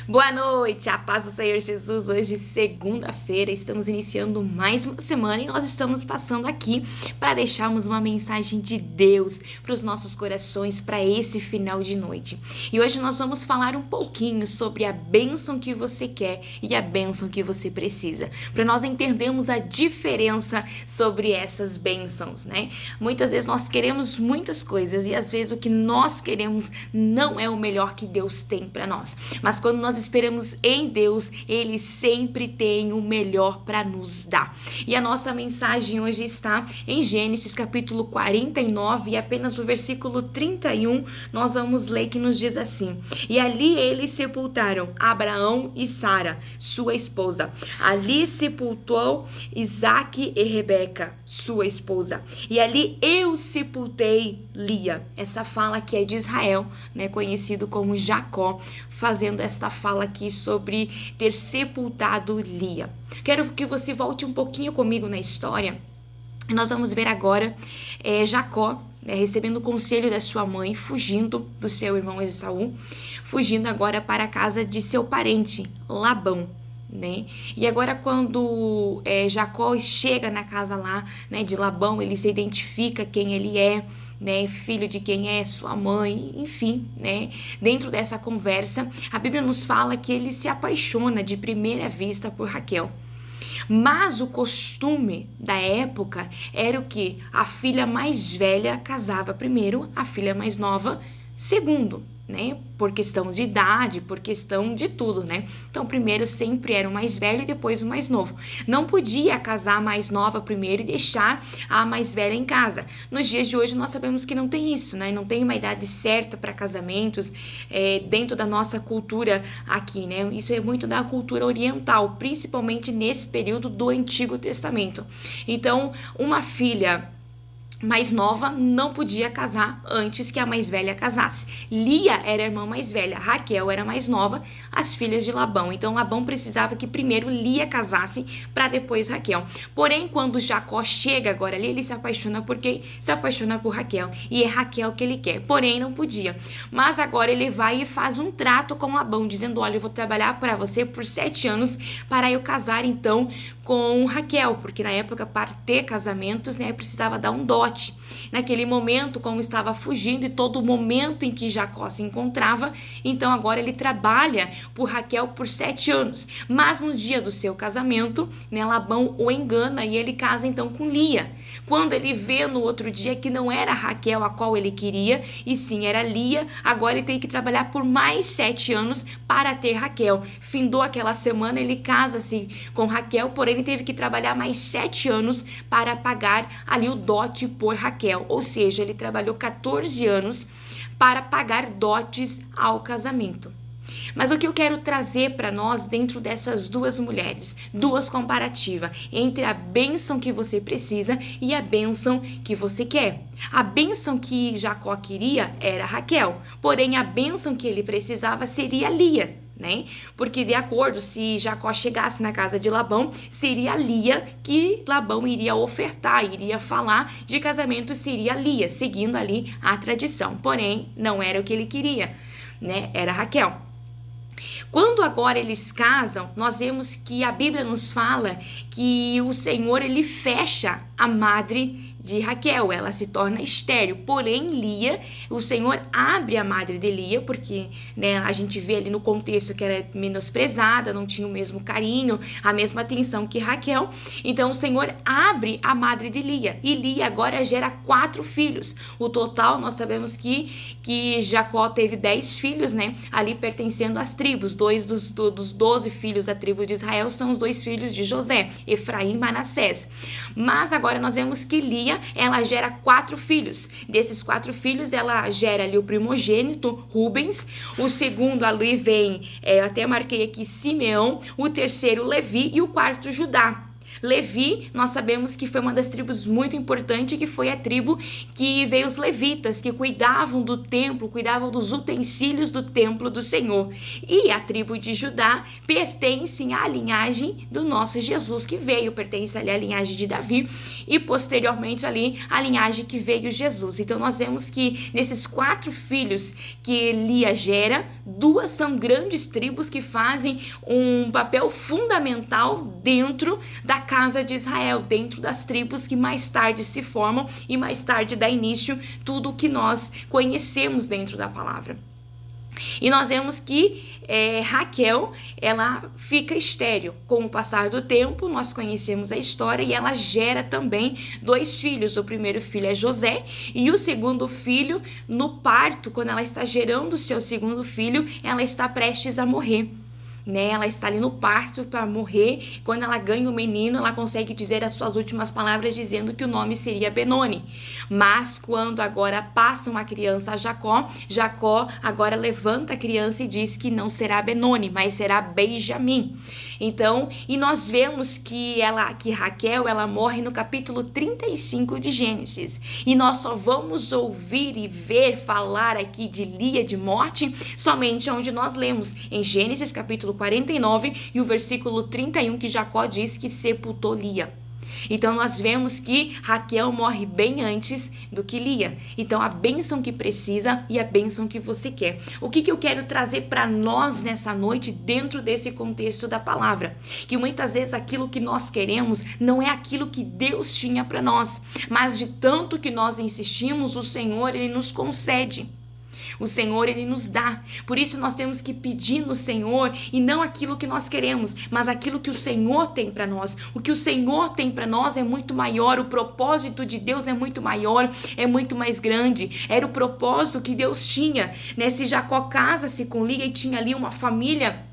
Boa noite, a paz do Senhor Jesus. Hoje, segunda-feira, estamos iniciando mais uma semana e nós estamos passando aqui para deixarmos uma mensagem de Deus para os nossos corações para esse final de noite. E hoje nós vamos falar um pouquinho sobre a bênção que você quer e a bênção que você precisa, para nós entendermos a diferença sobre essas bênçãos, né? Muitas vezes nós queremos muitas coisas e às vezes o que nós queremos não é o melhor que Deus tem para nós. Mas quando nós esperamos em Deus, Ele sempre tem o melhor para nos dar. E a nossa mensagem hoje está em Gênesis capítulo 49 e apenas o versículo 31 nós vamos ler, que nos diz assim: E ali eles sepultaram Abraão e Sara, sua esposa. Ali sepultou Isaque e Rebeca, sua esposa. E ali eu sepultei Lia. Essa fala aqui é de Israel, né, conhecido como Jacó, fazendo esta fala aqui sobre ter sepultado Lia. Quero que você volte um pouquinho comigo na história. Nós vamos ver agora Jacó, recebendo o conselho da sua mãe, fugindo do seu irmão Esaú, fugindo agora para a casa de seu parente, Labão. Né? E agora quando Jacó chega na casa lá, né, de Labão, ele se identifica quem ele é, né, filho de quem é sua mãe, enfim, né? Dentro dessa conversa, a Bíblia nos fala que ele se apaixona de primeira vista por Raquel. Mas o costume da época era o que? A filha mais velha casava primeiro, a filha mais nova segundo, né? Por questão de idade, por questão de tudo, né? Então, primeiro sempre era o mais velho e depois o mais novo. Não podia casar a mais nova primeiro e deixar a mais velha em casa. Nos dias de hoje, nós sabemos que não tem isso, né? Não tem uma idade certa para casamentos dentro da nossa cultura aqui, né? Isso é muito da cultura oriental, principalmente nesse período do Antigo Testamento. Então, uma filha mais nova não podia casar antes que a mais velha casasse. Lia era a irmã mais velha, Raquel era mais nova, as filhas de Labão. Então Labão precisava que primeiro Lia casasse para depois Raquel. Porém, quando Jacó chega agora ali, ele se apaixona por quem? Se apaixona por Raquel. E é Raquel que ele quer. Porém, não podia. Mas agora ele vai e faz um trato com Labão, dizendo: olha, eu vou trabalhar para você por 7 anos para eu casar então com Raquel, porque na época para ter casamentos, né, precisava dar um dote. Naquele momento, como estava fugindo e todo o momento em que Jacó se encontrava, então agora ele trabalha por Raquel por 7 anos. Mas no dia do seu casamento, né, Labão o engana e ele casa então com Lia. Quando ele vê no outro dia que não era Raquel a qual ele queria, e sim era Lia, agora ele tem que trabalhar por mais 7 anos para ter Raquel. Findou aquela semana, ele casa-se com Raquel, porém ele teve que trabalhar mais 7 anos para pagar ali o dote por Raquel, ou seja, ele trabalhou 14 anos para pagar dotes ao casamento. Mas o que eu quero trazer para nós dentro dessas duas mulheres, duas comparativas entre a bênção que você precisa e a bênção que você quer. A bênção que Jacó queria era Raquel, porém a bênção que ele precisava seria Lia. Né? Porque de acordo, se Jacó chegasse na casa de Labão, seria Lia que Labão iria ofertar, iria falar de casamento, seria Lia, seguindo ali a tradição. Porém, não era o que ele queria, né? Era Raquel. Quando agora eles casam, nós vemos que a Bíblia nos fala que o Senhor, ele fecha a madre de Raquel, ela se torna estéril. Porém, Lia, o Senhor abre a madre de Lia, porque, né, a gente vê ali no contexto que ela é menosprezada, não tinha o mesmo carinho, a mesma atenção que Raquel. Então, o Senhor abre a madre de Lia. E Lia agora gera 4 filhos. O total, nós sabemos que Jacó teve 10 filhos, né? Ali pertencendo às tribos. 2 dos 12 filhos da tribo de Israel são os 2 filhos de José, Efraim e Manassés. Mas agora nós vemos que Lia, ela gera 4 filhos. Desses 4 filhos, ela gera ali o primogênito, Rubens. O segundo, ali vem, até marquei aqui, Simeão. O terceiro, Levi. E o quarto, Judá. Levi, nós sabemos que foi uma das tribos muito importantes, que foi a tribo que veio os levitas, que cuidavam do templo, cuidavam dos utensílios do templo do Senhor. E a tribo de Judá pertence à linhagem do nosso Jesus que veio, pertence ali à linhagem de Davi e posteriormente ali à linhagem que veio Jesus. Então nós vemos que nesses 4 filhos que Lia gera, 2 são grandes tribos que fazem um papel fundamental dentro da casa de Israel, dentro das tribos que mais tarde se formam e mais tarde dá início tudo o que nós conhecemos dentro da palavra. E nós vemos que Raquel, ela fica estéril. Com o passar do tempo, nós conhecemos a história e ela gera também 2 filhos. O primeiro filho é José e o segundo filho, no parto, quando ela está gerando o seu segundo filho, ela está prestes a morrer. Ela está ali no parto para morrer. Quando ela ganha o menino, ela consegue dizer as suas últimas palavras dizendo que o nome seria Benoni. Mas quando agora passam a criança a Jacó, Jacó agora levanta a criança e diz que não será Benoni, mas será Benjamim. Então, e nós vemos que Raquel, ela morre no capítulo 35 de Gênesis. E nós só vamos ouvir e ver falar aqui de Lia, de morte, somente onde nós lemos em Gênesis capítulo 49 e o versículo 31, que Jacó diz que sepultou Lia. Então nós vemos que Raquel morre bem antes do que Lia. Então a bênção que precisa e a bênção que você quer. O que eu quero trazer para nós nessa noite dentro desse contexto da palavra? Que muitas vezes aquilo que nós queremos não é aquilo que Deus tinha para nós, mas de tanto que nós insistimos, o Senhor, Ele nos concede. O Senhor, Ele nos dá. Por isso nós temos que pedir no Senhor e não aquilo que nós queremos, mas aquilo que o Senhor tem para nós. O que o Senhor tem para nós é muito maior, o propósito de Deus é muito maior, é muito mais grande. Era o propósito que Deus tinha, Se Jacó casa-se com Lia e tinha ali uma família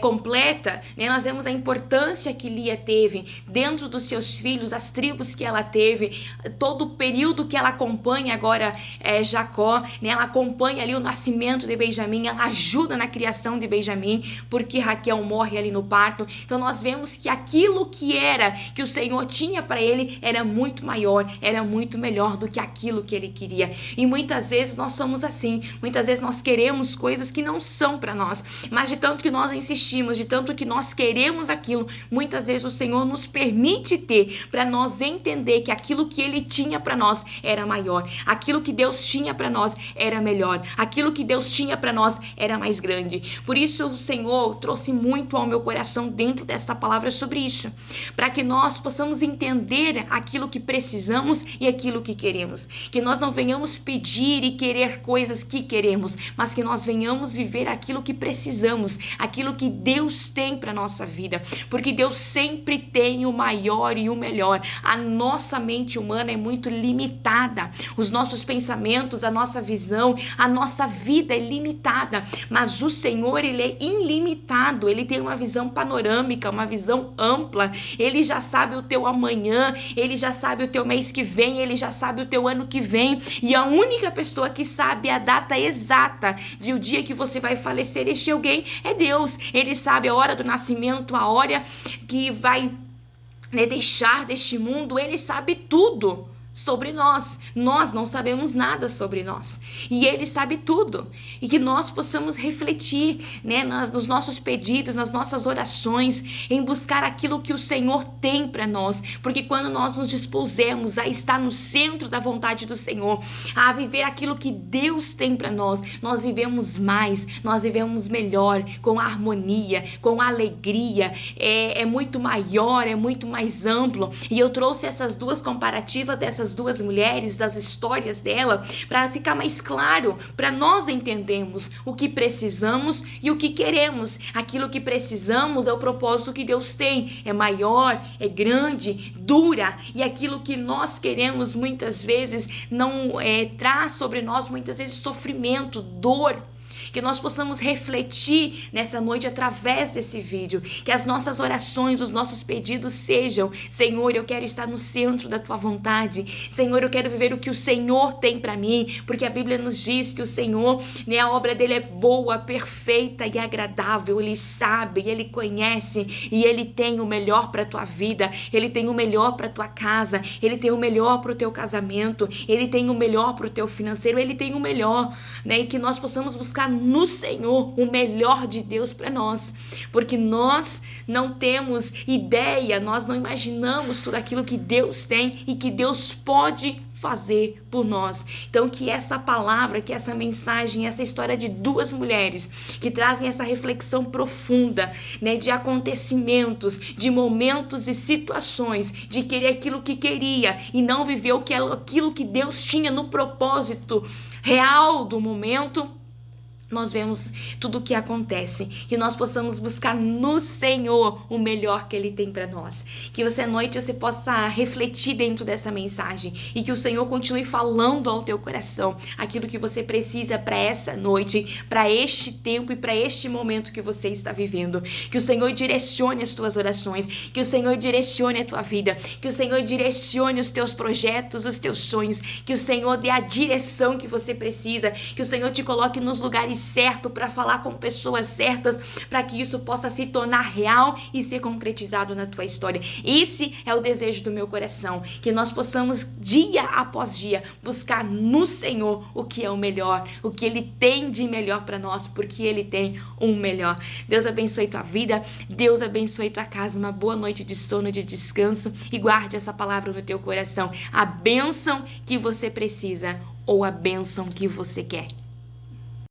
completa, nós vemos a importância que Lia teve dentro dos seus filhos, as tribos que ela teve, todo o período que ela acompanha agora Jacó, ela acompanha ali o nascimento de Benjamim, ela ajuda na criação de Benjamim, porque Raquel morre ali no parto. Então nós vemos que aquilo que o Senhor tinha para ele era muito maior, era muito melhor do que aquilo que ele queria. E muitas vezes nós somos assim, muitas vezes nós queremos coisas que não são para nós, mas de tanto que nós insistimos, de tanto que nós queremos aquilo, muitas vezes o Senhor nos permite ter, para nós entender que aquilo que Ele tinha para nós era maior, aquilo que Deus tinha para nós era melhor, aquilo que Deus tinha para nós era mais grande. Por isso o Senhor trouxe muito ao meu coração dentro dessa palavra sobre isso, para que nós possamos entender aquilo que precisamos e aquilo que queremos, que nós não venhamos pedir e querer coisas que queremos, mas que nós venhamos viver aquilo que precisamos, aquilo que Deus tem para nossa vida, porque Deus sempre tem o maior e o melhor. A nossa mente humana é muito limitada, os nossos pensamentos, a nossa visão, a nossa vida é limitada, mas o Senhor, Ele é ilimitado, Ele tem uma visão panorâmica, uma visão ampla, Ele já sabe o teu amanhã, Ele já sabe o teu mês que vem, Ele já sabe o teu ano que vem, e a única pessoa que sabe a data exata de o dia que você vai falecer, este alguém é Deus. Ele sabe a hora do nascimento, a hora que vai deixar deste mundo, Ele sabe tudo sobre nós. Nós não sabemos nada sobre nós, e Ele sabe tudo, e que nós possamos refletir, nos nossos pedidos, nas nossas orações, em buscar aquilo que o Senhor tem para nós, porque quando nós nos dispusermos a estar no centro da vontade do Senhor, a viver aquilo que Deus tem para nós, nós vivemos mais, nós vivemos melhor, com harmonia, com alegria, é muito maior, é muito mais amplo. E eu trouxe essas duas comparativas dessas duas mulheres, das histórias dela, para ficar mais claro, para nós entendermos o que precisamos e o que queremos. Aquilo que precisamos é o propósito que Deus tem, é maior, é grande, dura, e aquilo que nós queremos muitas vezes não traz sobre nós muitas vezes sofrimento, dor. Que nós possamos refletir nessa noite através desse vídeo. Que as nossas orações, os nossos pedidos sejam: Senhor, eu quero estar no centro da tua vontade. Senhor, eu quero viver o que o Senhor tem para mim. Porque a Bíblia nos diz que o Senhor, né, a obra dele é boa, perfeita e agradável. Ele sabe, ele conhece e ele tem o melhor para tua vida. Ele tem o melhor para tua casa. Ele tem o melhor para o teu casamento. Ele tem o melhor para o teu financeiro. Ele tem o melhor, né? E que nós possamos buscar no Senhor o melhor de Deus para nós, porque nós não temos ideia, nós não imaginamos tudo aquilo que Deus tem e que Deus pode fazer por nós. Então que essa palavra, que essa mensagem, essa história de duas mulheres que trazem essa reflexão profunda, né, de acontecimentos, de momentos e situações, de querer aquilo que queria e não viver aquilo que Deus tinha no propósito real do momento, nós vemos tudo o que acontece, que nós possamos buscar no Senhor o melhor que Ele tem para nós, que à noite você possa refletir dentro dessa mensagem e que o Senhor continue falando ao teu coração aquilo que você precisa para essa noite, para este tempo e para este momento que você está vivendo. Que o Senhor direcione as tuas orações, que o Senhor direcione a tua vida, que o Senhor direcione os teus projetos, os teus sonhos, que o Senhor dê a direção que você precisa, que o Senhor te coloque nos lugares certo, para falar com pessoas certas, para que isso possa se tornar real e ser concretizado na tua história. Esse é o desejo do meu coração, que nós possamos dia após dia buscar no Senhor o que é o melhor, o que Ele tem de melhor para nós, porque Ele tem um melhor. Deus abençoe tua vida, Deus abençoe tua casa, uma boa noite de sono, de descanso, e guarde essa palavra no teu coração, a bênção que você precisa ou a bênção que você quer.